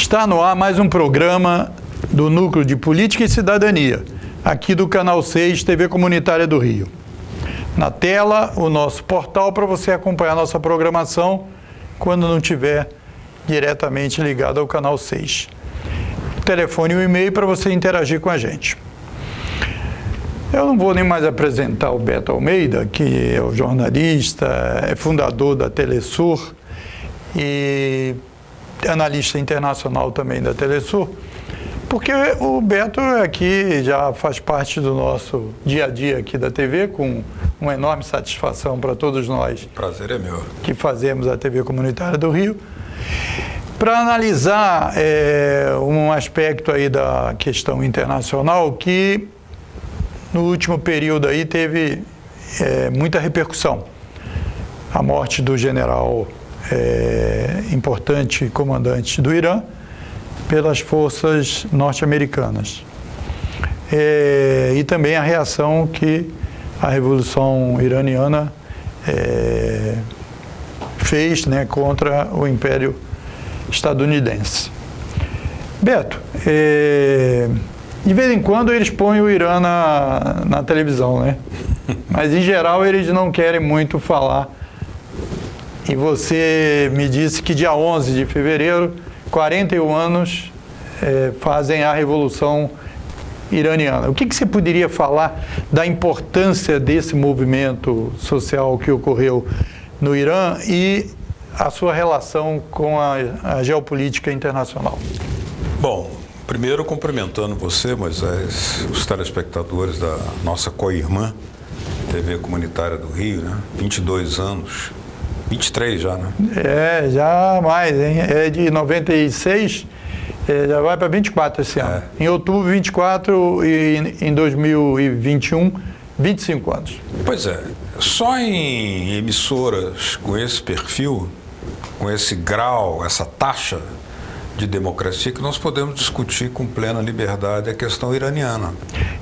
Está no ar mais um programa do Núcleo de Política e Cidadania, aqui do Canal 6, TV Comunitária do Rio. Na tela, o nosso portal para você acompanhar nossa programação quando não estiver diretamente ligado ao Canal 6. O telefone e o e-mail para você interagir com a gente. Eu não vou nem mais apresentar o Beto Almeida, que é o jornalista, é fundador da Telesur e analista internacional também da Telesur, porque o Beto aqui já faz parte do nosso dia a dia aqui da TV, com uma enorme satisfação para todos nós. O prazer é meu. Que fazemos a TV Comunitária do Rio, para analisar um aspecto aí da questão internacional que no último período aí teve muita repercussão. A morte do general importante comandante do Irã pelas forças norte-americanas. E também a reação que a Revolução Iraniana fez, né, contra o Império Estadunidense. Beto, de vez em quando eles põem o Irã na televisão, né? Mas em geral eles não querem muito falar. E você me disse que dia 11 de fevereiro, 41 anos fazem a Revolução Iraniana. O que você poderia falar da importância desse movimento social que ocorreu no Irã e a sua relação com a geopolítica internacional? Bom, primeiro cumprimentando você, Moisés, os telespectadores da nossa co-irmã, TV Comunitária do Rio, né? 22 anos, 23 já, né? Já mais, hein? É de 96, já vai para 24 esse ano. Em outubro, 24 e em 2021, 25 anos. Pois é, só em emissoras com esse perfil, com esse grau, essa taxa de democracia, que nós podemos discutir com plena liberdade a questão iraniana.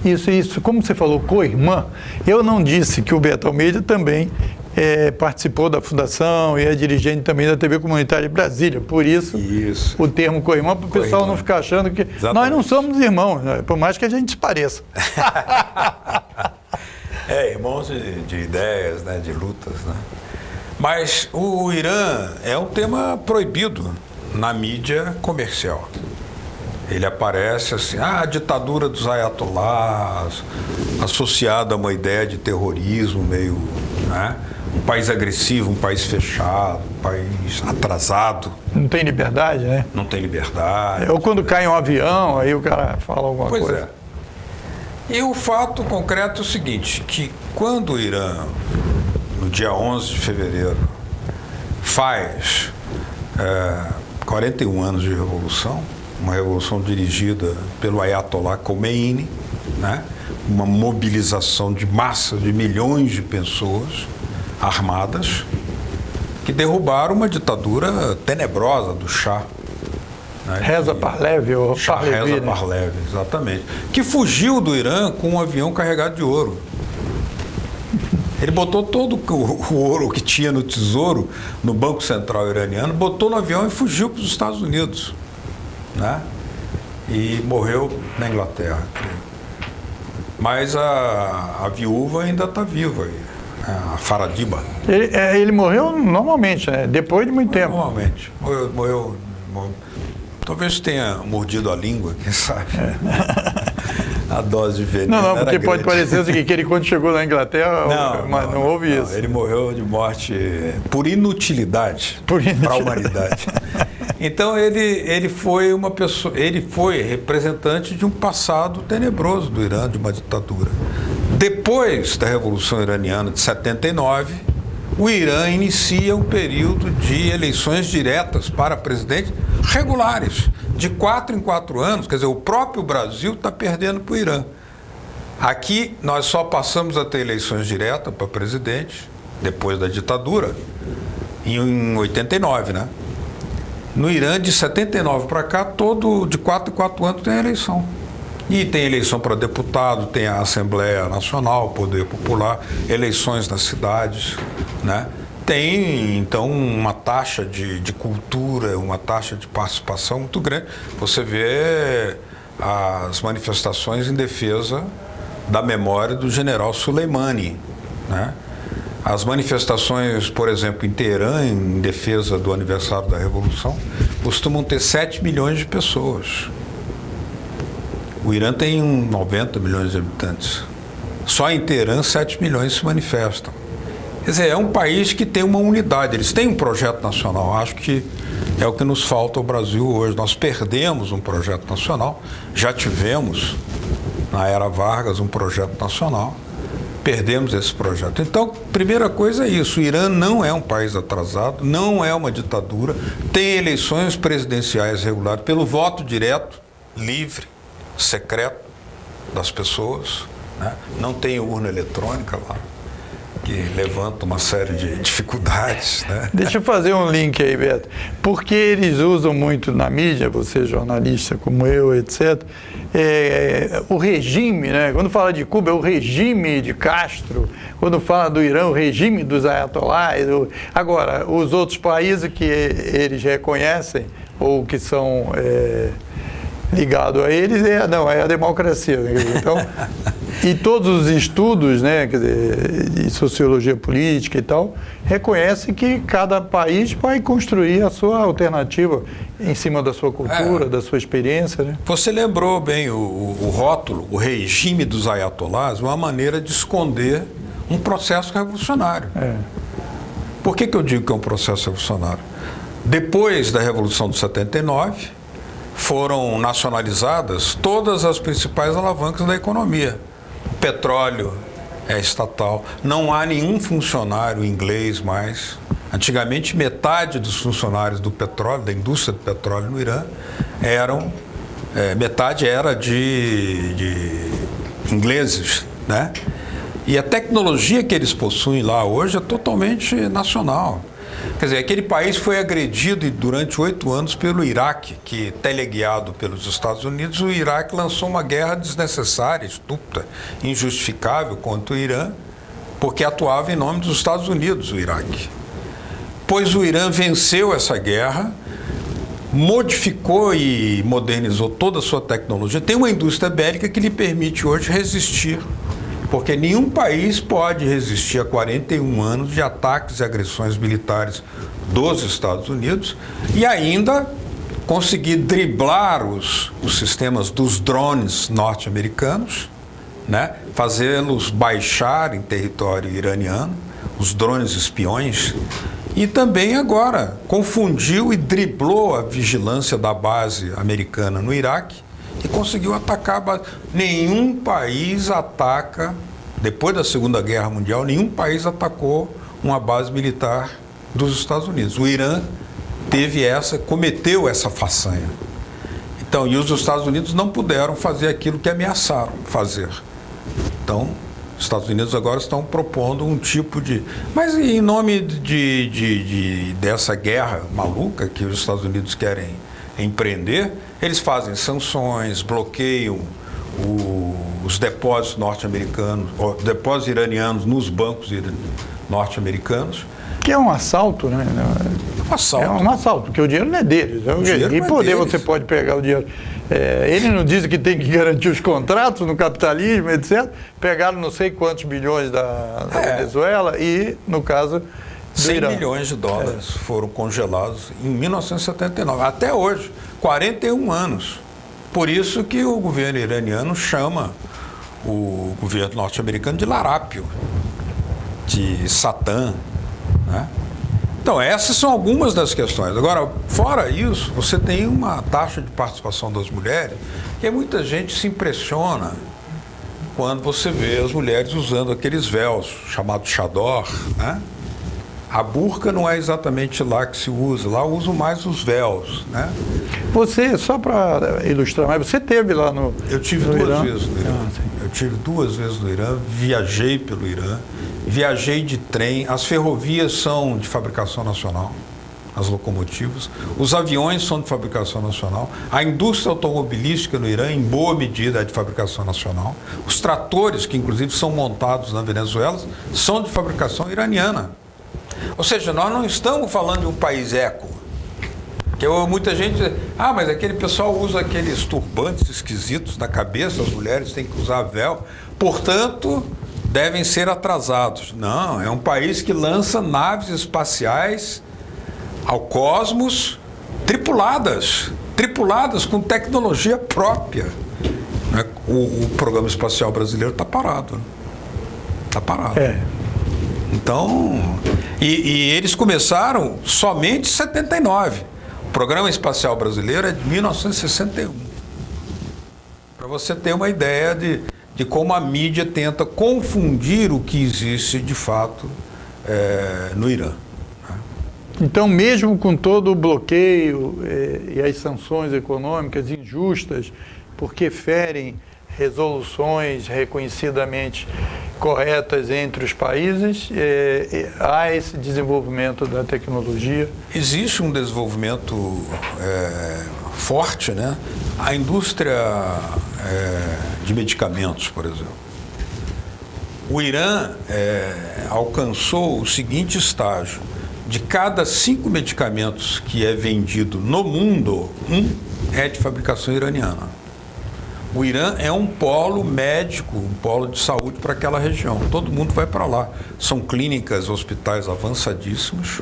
Isso. Como você falou, co-irmã, eu não disse que o Beto Almeida também participou da fundação e é dirigente também da TV Comunitária de Brasília. Por isso. O termo co-irmã, para o pessoal não ficar achando que exatamente. Nós não somos irmãos, né? Por mais que a gente se pareça. Irmãos de ideias, né? De lutas, né? Mas o Irã é um tema proibido na mídia comercial. Ele aparece assim, a ditadura dos ayatollahs, associada a uma ideia de terrorismo meio, né? Um país agressivo, um país fechado, um país atrasado. Não tem liberdade, né? Não tem liberdade. Ou quando cai um avião, aí o cara fala alguma coisa. Pois é. E o fato concreto é o seguinte, que quando o Irã, no dia 11 de fevereiro, faz 41 anos de revolução, uma revolução dirigida pelo Ayatollah Khomeini, né? Uma mobilização de massa de milhões de pessoas armadas que derrubaram uma ditadura tenebrosa do Shah. Né? Reza Pahlavi, ou Pahlavi, Reza Pahlavi, exatamente. Que fugiu do Irã com um avião carregado de ouro. Ele botou todo o ouro que tinha no tesouro, no Banco Central iraniano, botou no avião e fugiu para os Estados Unidos, né? E morreu na Inglaterra. Mas a viúva ainda está viva, a Faradiba. Ele morreu normalmente, né? Depois de muito tempo. Normalmente. Morreu. Talvez tenha mordido a língua, quem sabe. A dose de veneno. Não, porque pode parecer o seguinte, que ele quando chegou na Inglaterra, mas não houve isso. Ele morreu de morte por inutilidade para a humanidade. Então ele foi uma pessoa, ele foi representante de um passado tenebroso do Irã, de uma ditadura. Depois da Revolução Iraniana de 79, o Irã inicia um período de eleições diretas para presidente regulares, de 4 em 4 anos. Quer dizer, o próprio Brasil está perdendo para o Irã. Aqui nós só passamos a ter eleições diretas para presidente, depois da ditadura, em 89, né? No Irã, de 79 para cá, todo de 4 em 4 anos tem eleição. E tem eleição para deputado, tem a Assembleia Nacional, Poder Popular, eleições nas cidades, né? tem, então, uma taxa de cultura, uma taxa de participação muito grande. Você vê as manifestações em defesa da memória do general Soleimani, né? As manifestações, por exemplo, em Teherã, em defesa do aniversário da Revolução, costumam ter 7 milhões de pessoas. O Irã tem 90 milhões de habitantes. Só em Teherã, 7 milhões se manifestam. Quer dizer, é um país que tem uma unidade, eles têm um projeto nacional. Acho que é o que nos falta ao Brasil hoje. Nós perdemos um projeto nacional, já tivemos, na era Vargas, um projeto nacional, perdemos esse projeto. Então, primeira coisa é isso, o Irã não é um país atrasado, não é uma ditadura, tem eleições presidenciais reguladas pelo voto direto, livre, secreto das pessoas, né? Não tem urna eletrônica lá, que levanta uma série de dificuldades, né? Deixa eu fazer um link aí, Beto. Porque eles usam muito na mídia, você jornalista como eu, etc., o regime, né? Quando fala de Cuba, é o regime de Castro. Quando fala do Irã, o regime dos ayatollahs. Agora, os outros países que eles reconhecem ou que são ligados a eles, é a democracia. Né? Então, e todos os estudos, né, quer dizer, de sociologia política e tal, reconhecem que cada país vai construir a sua alternativa em cima da sua cultura, da sua experiência. Né? Você lembrou bem o rótulo, o regime dos ayatollahs, uma maneira de esconder um processo revolucionário. Por que eu digo que é um processo revolucionário? Depois da Revolução de 79, foram nacionalizadas todas as principais alavancas da economia. O petróleo é estatal, não há nenhum funcionário inglês mais. Antigamente, metade dos funcionários do petróleo, da indústria do petróleo no Irã, metade era de ingleses, né? E a tecnologia que eles possuem lá hoje é totalmente nacional. Quer dizer, aquele país foi agredido durante 8 anos pelo Iraque, que, teleguiado pelos Estados Unidos, o Iraque lançou uma guerra desnecessária, estúpida, injustificável contra o Irã, porque atuava em nome dos Estados Unidos, o Iraque. Pois o Irã venceu essa guerra, modificou e modernizou toda a sua tecnologia, tem uma indústria bélica que lhe permite hoje resistir. Porque nenhum país pode resistir a 41 anos de ataques e agressões militares dos Estados Unidos e ainda conseguir driblar os sistemas dos drones norte-americanos, né? Fazê-los baixar em território iraniano, os drones espiões, e também agora confundiu e driblou a vigilância da base americana no Iraque, e conseguiu atacar a base. Nenhum país ataca, depois da Segunda Guerra Mundial, nenhum país atacou uma base militar dos Estados Unidos. O Irã cometeu essa façanha. Então, e os Estados Unidos não puderam fazer aquilo que ameaçaram fazer. Então, os Estados Unidos agora estão propondo um tipo de... Mas em nome dessa guerra maluca que os Estados Unidos querem empreender, eles fazem sanções, bloqueiam os depósitos norte-americanos, depósitos iranianos nos bancos norte-americanos. Que é um assalto, né? Um assalto. É um assalto, porque o dinheiro não é deles. Você pode pegar o dinheiro. Ele não diz que tem que garantir os contratos no capitalismo, etc. Pegaram não sei quantos bilhões da Venezuela e, no caso, 100 milhões de dólares foram congelados em 1979, até hoje, 41 anos. Por isso que o governo iraniano chama o governo norte-americano de larápio, de Satã, né? Então, essas são algumas das questões. Agora, fora isso, você tem uma taxa de participação das mulheres que muita gente se impressiona quando você vê as mulheres usando aqueles véus chamados chador, né? A burca não é exatamente lá que se usa, lá usam mais os véus, né? Você, só para ilustrar, mas você teve lá no Irã? Eu tive duas vezes no Irã. Eu tive 2 vezes no Irã, viajei pelo Irã, viajei de trem, as ferrovias são de fabricação nacional, as locomotivas, os aviões são de fabricação nacional, a indústria automobilística no Irã, em boa medida, é de fabricação nacional, os tratores, que inclusive são montados na Venezuela, são de fabricação iraniana. Ou seja, nós não estamos falando de um país eco. Que muita gente diz, mas aquele pessoal usa aqueles turbantes esquisitos na cabeça, as mulheres têm que usar véu, portanto, devem ser atrasados. Não, é um país que lança naves espaciais ao cosmos tripuladas com tecnologia própria. O programa espacial brasileiro está parado. Está parado. Então, e eles começaram somente em 79. O programa espacial brasileiro é de 1961. Para você ter uma ideia de como a mídia tenta confundir o que existe de fato no Irã. Então, mesmo com todo o bloqueio e as sanções econômicas injustas, porque ferem resoluções reconhecidamente corretas entre os países, há esse desenvolvimento da tecnologia? Existe um desenvolvimento forte, né? A indústria de medicamentos, por exemplo. O Irã alcançou o seguinte estágio: de cada 5 medicamentos que é vendido no mundo, 1 é de fabricação iraniana. O Irã é um polo médico, um polo de saúde para aquela região. Todo mundo vai para lá. São clínicas, hospitais avançadíssimos,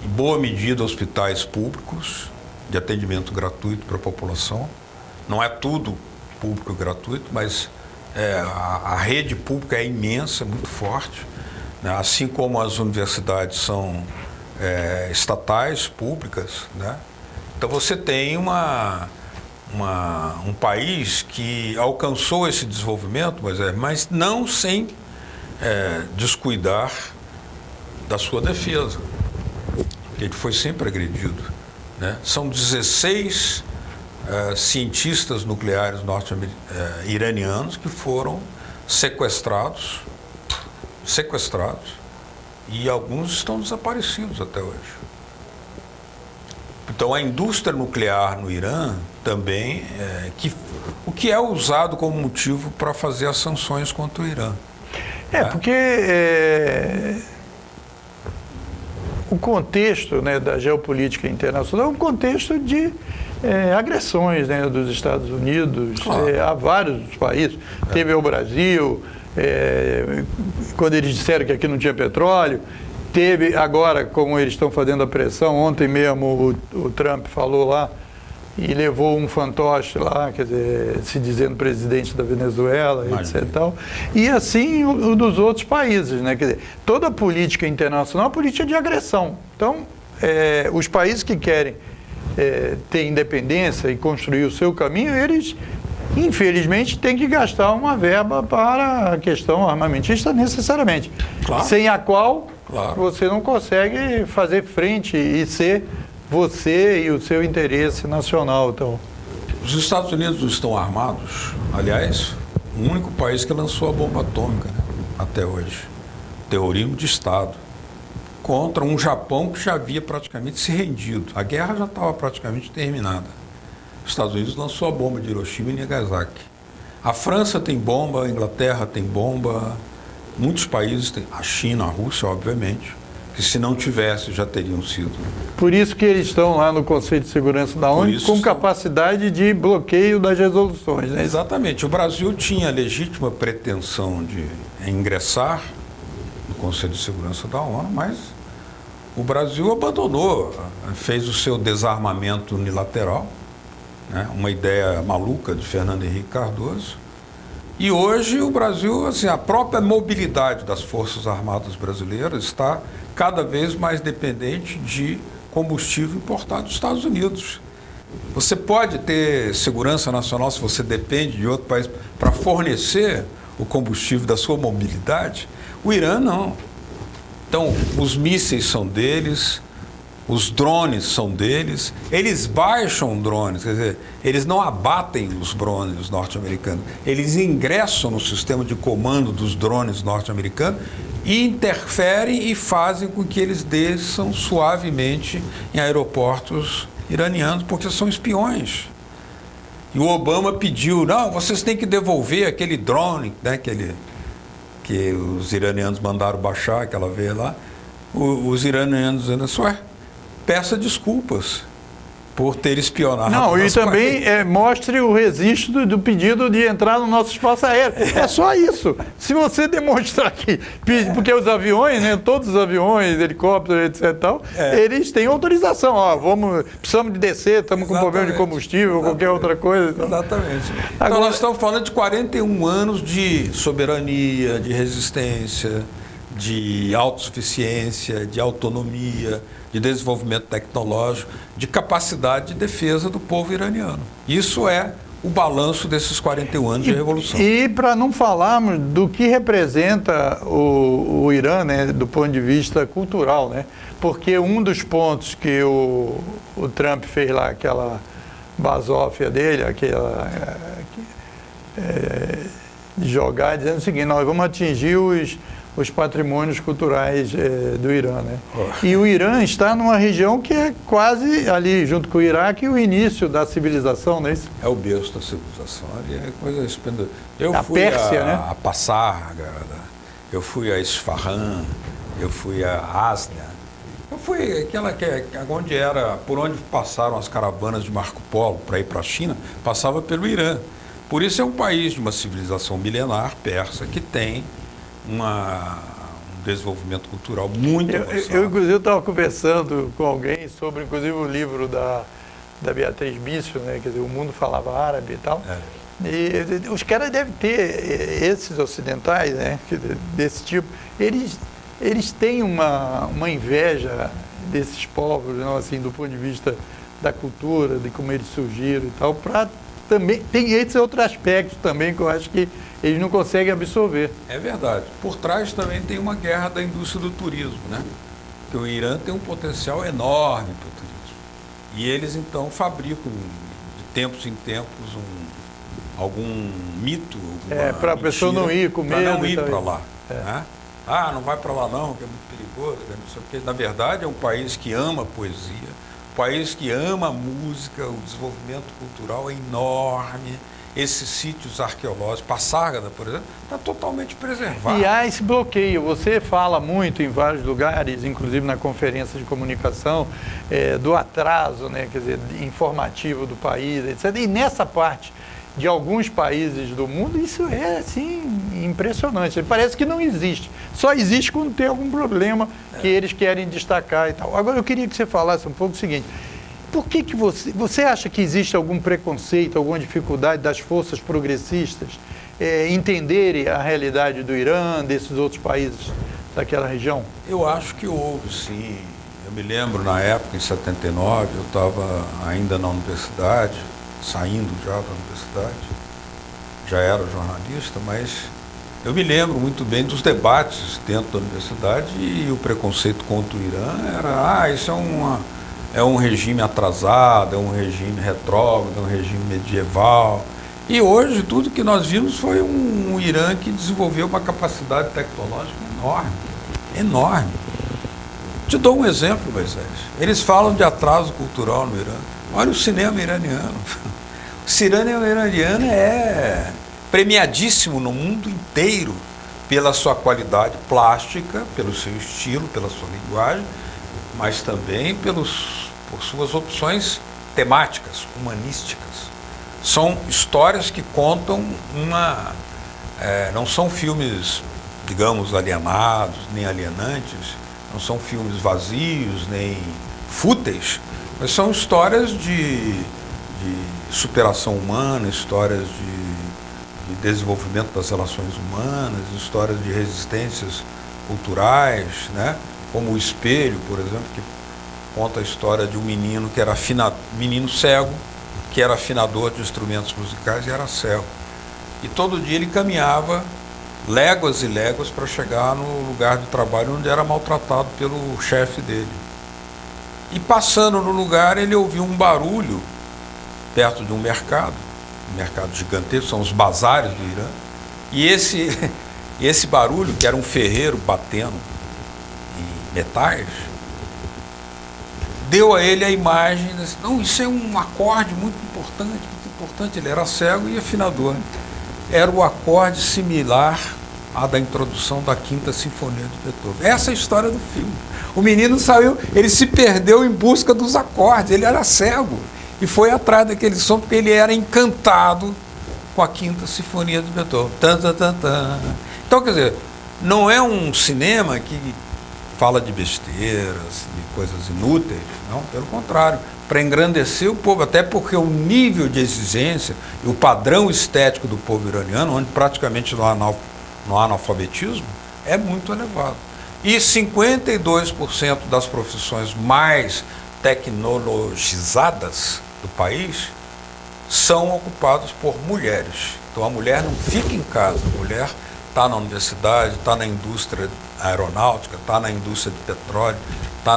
em boa medida hospitais públicos, de atendimento gratuito para a população. Não é tudo público e gratuito, mas a rede pública é imensa, muito forte, né? Assim como as universidades são estatais, públicas, né? Então você tem um país que alcançou esse desenvolvimento, mas não sem descuidar da sua defesa, porque ele foi sempre agredido, né? São 16 cientistas nucleares iranianos que foram sequestrados, e alguns estão desaparecidos até hoje. Então, a indústria nuclear no Irã também, o que é usado como motivo para fazer as sanções contra o Irã. Porque o contexto, né, da geopolítica internacional é um contexto de agressões, né, dos Estados Unidos, claro, a vários países. Teve o Brasil, quando eles disseram que aqui não tinha petróleo. Teve agora, como eles estão fazendo a pressão, ontem mesmo o Trump falou lá e levou um fantoche lá, quer dizer, se dizendo presidente da Venezuela, etc. Tal. E assim o dos outros países, né? Quer dizer, toda a política internacional é uma política de agressão. Então, os países que querem ter independência e construir o seu caminho, eles, infelizmente, têm que gastar uma verba para a questão armamentista necessariamente. Claro. Sem a qual você não consegue fazer frente e ser você e o seu interesse nacional. Então, os Estados Unidos não estão armados. Aliás, o único país que lançou a bomba atômica, né, até hoje. Terrorismo de Estado. Contra um Japão que já havia praticamente se rendido. A guerra já estava praticamente terminada. Os Estados Unidos lançou a bomba de Hiroshima e Nagasaki. A França tem bomba, a Inglaterra tem bomba, muitos países têm, a China, a Rússia, obviamente, que se não tivesse já teriam sido. Por isso que eles estão lá no Conselho de Segurança da ONU com capacidade de bloqueio das resoluções, né? Exatamente. O Brasil tinha legítima pretensão de ingressar no Conselho de Segurança da ONU, mas o Brasil abandonou, fez o seu desarmamento unilateral, né? Uma ideia maluca de Fernando Henrique Cardoso. E hoje o Brasil, assim, a própria mobilidade das Forças Armadas brasileiras está cada vez mais dependente de combustível importado dos Estados Unidos. Você pode ter segurança nacional se você depende de outro país para fornecer o combustível da sua mobilidade. O Irã não. Então, os mísseis são deles, os drones são deles, eles baixam drones, quer dizer, eles não abatem os drones norte-americanos, eles ingressam no sistema de comando dos drones norte-americanos e interferem e fazem com que eles desçam suavemente em aeroportos iranianos, porque são espiões. E o Obama pediu, não, vocês têm que devolver aquele drone, né, que os iranianos mandaram baixar, aquela vez lá, os iranianos dizendo assim, peça desculpas por ter espionado. Não, e também mostre o registro do pedido de entrar no nosso espaço aéreo. É só isso. Se você demonstrar que... Porque os aviões, né, todos os aviões, helicópteros, etc. e tal, eles têm autorização. Precisamos de descer, estamos com problema de combustível, ou qualquer outra coisa. Então. Exatamente. Então nós estamos falando de 41 anos de soberania, de resistência, de autossuficiência, de autonomia, de desenvolvimento tecnológico, de capacidade de defesa do povo iraniano. Isso é o balanço desses 41 anos de revolução. E para não falarmos do que representa o Irã, né, do ponto de vista cultural, né? Porque um dos pontos que o Trump fez lá, aquela basófia dele, jogar dizendo o seguinte, nós vamos atingir os patrimônios culturais do Irã, né? E o Irã está numa região que é quase ali, junto com o Iraque, o início da civilização, não é isso? É o berço da civilização, ali é coisa esplendorosa. Eu a fui Pérsia, né? a Passarga, eu fui a Isfahan, eu fui a Asnia, eu fui aquela onde era, por onde passaram as caravanas de Marco Polo para ir para a China, passava pelo Irã. Por isso é um país de uma civilização milenar persa que tem um desenvolvimento cultural muito avançado. Eu inclusive, estava conversando com alguém sobre, inclusive, o livro da Beatriz Bicho, né? Quer dizer, O Mundo Falava Árabe e tal. E os caras devem ter, esses ocidentais, né? Desse tipo, eles têm uma inveja desses povos, não, assim, do ponto de vista da cultura, de como eles surgiram e tal, também tem esses outros aspectos também que eu acho que eles não conseguem absorver. É verdade. Por trás também tem uma guerra da indústria do turismo, né? Porque o Irã tem um potencial enorme para o turismo. E eles, então, fabricam, de tempos em tempos, algum mito, para a pessoa não ir com medo. Para não ir para lá. Né? Não vai para lá não, que é muito perigoso. Não sei o quê. Na verdade, é um país que ama a poesia, um país que ama a música, o desenvolvimento cultural é enorme. Esses sítios arqueológicos, Passárgada, por exemplo, está totalmente preservado. E há esse bloqueio. Você fala muito em vários lugares, inclusive na conferência de comunicação, do atraso, né, quer dizer, informativo do país, etc. E nessa parte de alguns países do mundo, isso é, assim, impressionante. Parece que não existe. Só existe quando tem algum problema que eles querem destacar e tal. Agora, eu queria que você falasse um pouco o seguinte. Por que você acha que existe algum preconceito, alguma dificuldade das forças progressistas entenderem a realidade do Irã, desses outros países daquela região? Eu acho que houve, sim. Eu me lembro, na época, em 79, eu estava ainda na universidade, saindo já da universidade, já era jornalista, mas eu me lembro muito bem dos debates dentro da universidade e o preconceito contra o Irã era, isso é um regime atrasado, é um regime retrógrado, é um regime medieval. E hoje tudo que nós vimos foi um Irã que desenvolveu uma capacidade tecnológica enorme, enorme. Te dou um exemplo, Moisés. Eles falam de atraso cultural no Irã. Olha o cinema iraniano. O cinema iraniano é premiadíssimo no mundo inteiro pela sua qualidade plástica, pelo seu estilo, pela sua linguagem, mas também por suas opções temáticas, humanísticas. São histórias que contam não são filmes, digamos, alienados, nem alienantes, não são filmes vazios, nem fúteis, mas são histórias de superação humana, histórias de desenvolvimento das relações humanas, histórias de resistências culturais, né? Como O Espelho, por exemplo, que conta a história de um menino que era menino cego, que era afinador de instrumentos musicais e era cego. E todo dia ele caminhava léguas e léguas para chegar no lugar de trabalho onde era maltratado pelo chefe dele. E passando no lugar, ele ouviu um barulho perto de um mercado gigantesco, são os bazares do Irã. E esse barulho, que era um ferreiro batendo em metais, deu a ele a imagem, não, isso é um acorde muito importante, muito importante. Ele era cego e afinador. Era o acorde similar a da introdução da Quinta Sinfonia de Beethoven. Essa é a história do filme. O menino saiu, ele se perdeu em busca dos acordes, ele era cego e foi atrás daquele som porque ele era encantado com a Quinta Sinfonia de Beethoven. Tan, tan, tan, tan. Então, quer dizer, não é um cinema que fala de besteiras, de coisas inúteis, não, pelo contrário, para engrandecer o povo, até porque o nível de exigência e o padrão estético do povo iraniano, onde praticamente não há analfabetismo, é muito elevado. E 52% das profissões mais tecnologizadas do país são ocupadas por mulheres. Então a mulher não fica em casa, a mulher está na universidade, está na indústria aeronáutica, está na indústria de petróleo, está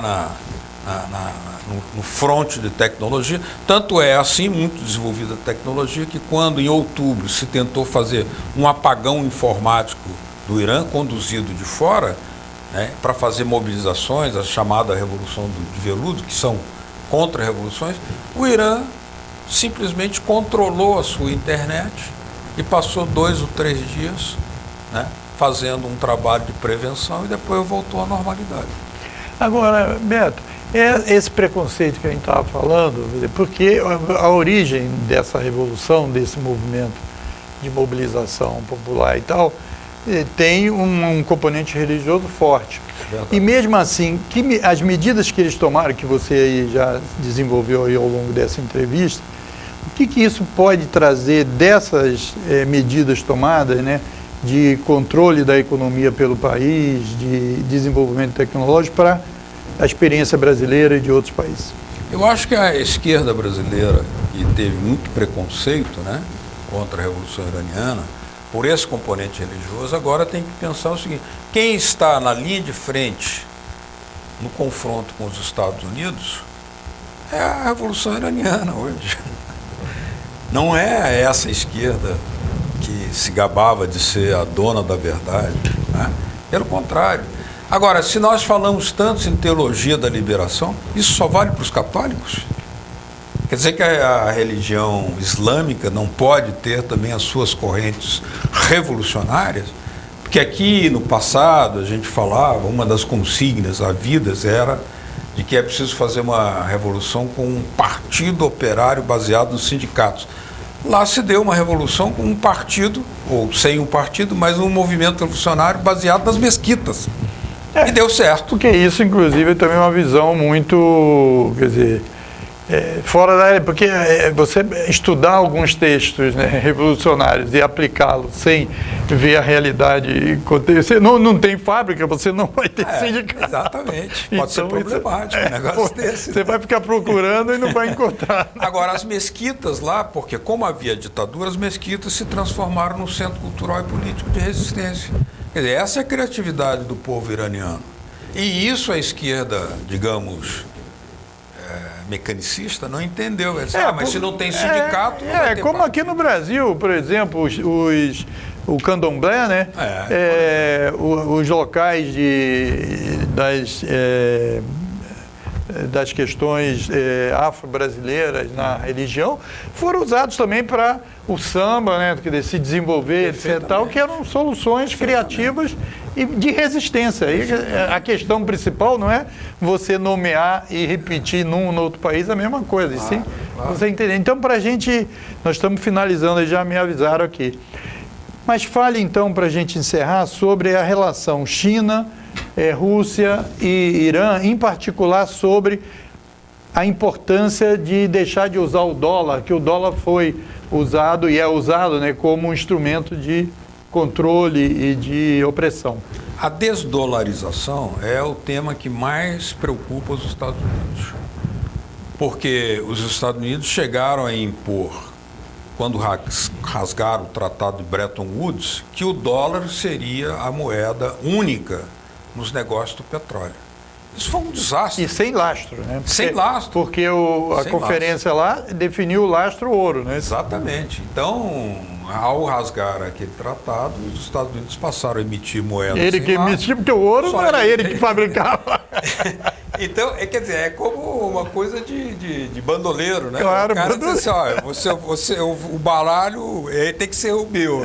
no fronte de tecnologia. Tanto é assim, muito desenvolvida a tecnologia, que quando em outubro se tentou fazer um apagão informático do Irã, conduzido de fora, né, para fazer mobilizações, a chamada Revolução de Veludo, que são contra-revoluções, o Irã simplesmente controlou a sua internet e passou 2 ou 3 dias, né, fazendo um trabalho de prevenção e depois voltou à normalidade. Agora, Beto, esse preconceito que a gente estava falando, porque a origem dessa revolução, desse movimento de mobilização popular e tal, tem um componente religioso forte. E mesmo assim, as medidas que eles tomaram, que você aí já desenvolveu aí ao longo dessa entrevista, o que isso pode trazer dessas medidas tomadas, né, de controle da economia pelo país, de desenvolvimento tecnológico para a experiência brasileira e de outros países? Eu acho que a esquerda brasileira, que teve muito preconceito, né, contra a Revolução Iraniana, por esse componente religioso, agora tem que pensar o seguinte: quem está na linha de frente no confronto com os Estados Unidos é a Revolução Iraniana hoje. Não é essa esquerda que se gabava de ser a dona da verdade, né? Pelo contrário. Agora, se nós falamos tanto em teologia da liberação, isso só vale para os católicos? Quer dizer que a religião islâmica não pode ter também as suas correntes revolucionárias? Porque aqui no passado a gente falava, uma das consignas havidas era de que é preciso fazer uma revolução com um partido operário baseado nos sindicatos. Lá se deu uma revolução com um partido, ou sem um partido, mas um movimento revolucionário baseado nas mesquitas. E deu certo. Porque isso, inclusive, é também uma visão muito, quer dizer, fora da área, porque você estudar alguns textos, né, revolucionários e aplicá-los sem ver a realidade, você não tem fábrica, você não vai ter sindicato. Exatamente, pode ser problemático um negócio desse. Você vai ficar procurando e não vai encontrar. Agora, as mesquitas lá, porque como havia ditadura, as mesquitas se transformaram num centro cultural e político de resistência. Quer dizer, essa é a criatividade do povo iraniano. E isso a esquerda, digamos, mecanicista, não entendeu. Disse, mas se não tem sindicato... não vai ter como partido. aqui no Brasil, por exemplo, o candomblé, né? Os locais das questões afro-brasileiras na religião foram usados também para o samba, né, se desenvolver, etc. Tal, que eram soluções criativas e de resistência. E a questão principal não é você nomear e repetir num ou no outro país a mesma coisa, e sim você entender. Então, para a gente, nós estamos finalizando, já me avisaram aqui. Mas fale então, para a gente encerrar, sobre a relação China, Rússia e Irã, em particular sobre a importância de deixar de usar o dólar, que o dólar foi usado e é usado, né, como um instrumento de controle e de opressão. A desdolarização é o tema que mais preocupa os Estados Unidos, porque os Estados Unidos chegaram a impor, quando rasgaram o Tratado de Bretton Woods, que o dólar seria a moeda única nos negócios do petróleo. Isso foi um desastre. E sem lastro, né? Sem lastro. Porque a conferência lá definiu o lastro ouro, né? Exatamente. Então, ao rasgar aquele tratado, os Estados Unidos passaram a emitir moedas Ele que emitia, porque o ouro não era ele que fabricava. Então, quer dizer, é como uma coisa de bandoleiro, né? Claro, o cara diz assim, o baralho tem que ser o meu.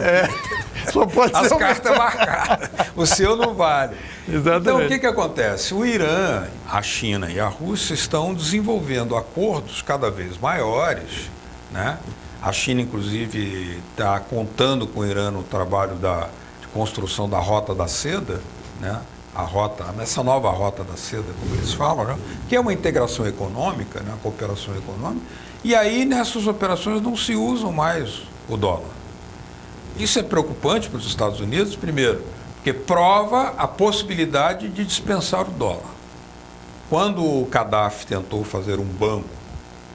Só pode as ser cartas marcadas. O seu não vale. Exatamente. Então, o que acontece? O Irã, a China e a Rússia estão desenvolvendo acordos cada vez maiores, né? A China, inclusive, está contando com o Irã no trabalho de construção da Rota da Seda, né? Essa nova Rota da Seda, como eles falam, né? Que é uma integração econômica, né? Uma cooperação econômica. E aí, nessas operações, não se usam mais o dólar. Isso é preocupante para os Estados Unidos, primeiro, porque prova a possibilidade de dispensar o dólar. Quando o Gaddafi tentou fazer um banco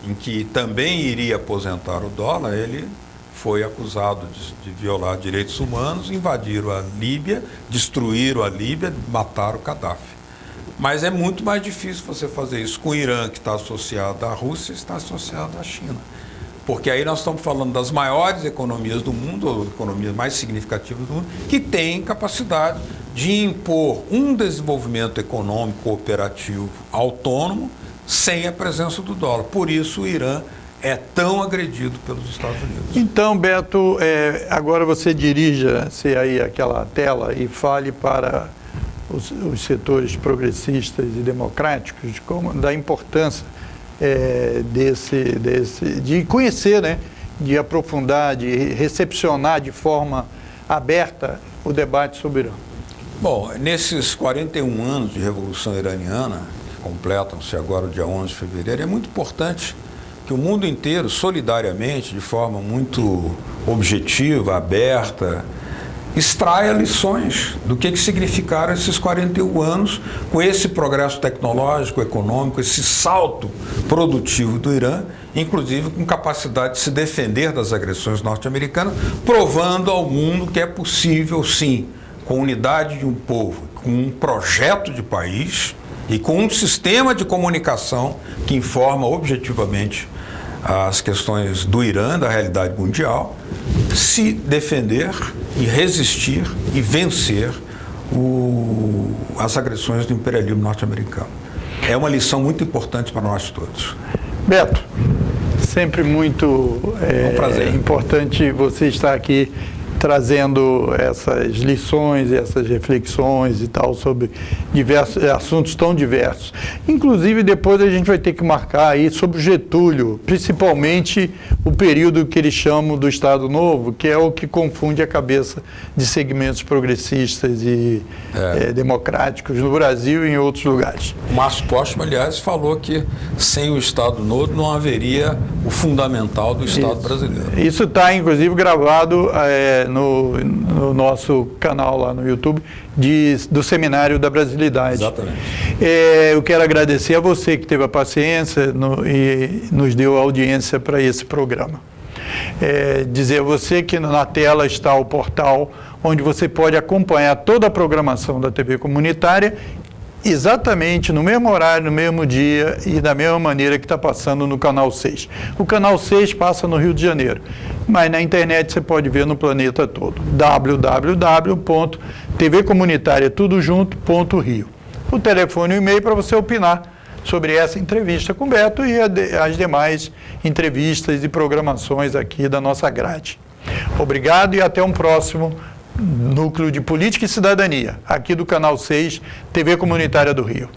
em que também iria aposentar o dólar, ele foi acusado de violar direitos humanos, invadiram a Líbia, destruíram a Líbia, mataram o Gaddafi. Mas é muito mais difícil você fazer isso com o Irã, que está associado à Rússia, e está associado à China. Porque aí nós estamos falando das maiores economias do mundo, ou economias mais significativas do mundo, que têm capacidade de impor um desenvolvimento econômico cooperativo autônomo sem a presença do dólar. Por isso o Irã é tão agredido pelos Estados Unidos. Então, Beto, agora você dirija-se aí aquela tela e fale para os setores progressistas e democráticos da importância de conhecer, né, de aprofundar, de recepcionar de forma aberta o debate sobre o Irã. Bom, nesses 41 anos de Revolução Iraniana, que completam-se agora o dia 11 de fevereiro, é muito importante que o mundo inteiro, solidariamente, de forma muito objetiva, aberta, extraia lições do que significaram esses 41 anos com esse progresso tecnológico, econômico, esse salto produtivo do Irã, inclusive com capacidade de se defender das agressões norte-americanas, provando ao mundo que é possível, sim, com unidade de um povo, com um projeto de país e com um sistema de comunicação que informa objetivamente as questões do Irã, da realidade mundial, se defender e resistir e vencer as agressões do imperialismo norte-americano. É uma lição muito importante para nós todos. Beto, sempre muito um prazer. Importante você estar aqui trazendo essas lições, essas reflexões e tal sobre diversos assuntos tão diversos. Inclusive, depois a gente vai ter que marcar aí sobre o Getúlio, principalmente o período que eles chamam do Estado Novo, que é o que confunde a cabeça de segmentos progressistas e democráticos no Brasil e em outros lugares. O Márcio Postman, aliás, falou que sem o Estado Novo não haveria o fundamental do Estado brasileiro. Isso está, inclusive, gravado no nosso canal lá no YouTube do Seminário da Brasilidade. Exatamente. Eu quero agradecer a você que teve a paciência e nos deu audiência para esse programa. Dizer a você que na tela está o portal onde você pode acompanhar toda a programação da TV Comunitária exatamente no mesmo horário, no mesmo dia e da mesma maneira que está passando no Canal 6. O Canal 6 passa no Rio de Janeiro, mas na internet você pode ver no planeta todo. www.tvcomunitariatudojunto.rio. O telefone e o e-mail para você opinar sobre essa entrevista com o Beto e as demais entrevistas e programações aqui da nossa grade. Obrigado e até um próximo Núcleo de Política e Cidadania, aqui do Canal 6, TV Comunitária do Rio.